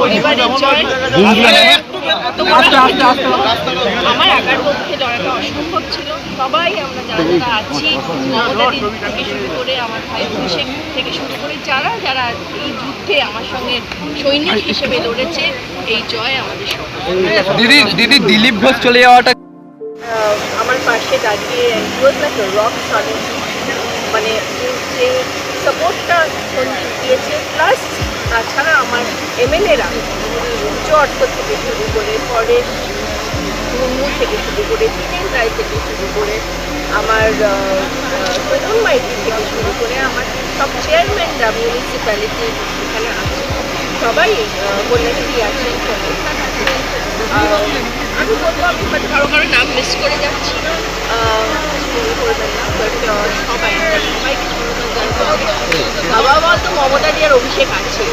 পরিবারের জয়। আমার একার পক্ষে লড়াটা অসম্ভব ছিল। সবাই আমরা যারা যারা আছি, মমতাদি থেকে শুরু করে আমার ভাই অভিষেক থেকে শুরু করে যারা যারা এই যুদ্ধে আমার সঙ্গে সৈনিক হিসেবে লড়েছে, এই জয় আমাদের সবার। দিদি দিলীপ ঘোষ চলে যাওয়াটা আমার পাশে দাঁড়িয়ে রক সলিড, মানে যে সাপোর্টটা সঞ্জিত দিয়েছে, প্লাস তাছাড়া আমার এমএলএরা অর্থ থেকে শুরু করে পরেশ মুর্মু থেকে শুরু করে জিতেন রায় থেকে শুরু করে আমার প্রধান মাইতি থেকে শুরু করে আমার সব চেয়ারম্যানরা মিউনিসিপ্যালিটি এখানে আছে, সবাই কন্যাশ্রী আছেন, সন্তান আছেন। আমি বলবো আমি কারো কারো নাম মিস করে যাচ্ছি, মনে করবেন না, বাট সবাইকে ধন্যবাদ জানাবো। বাবা মা তো মমতাদি আর অভিষেক আছে।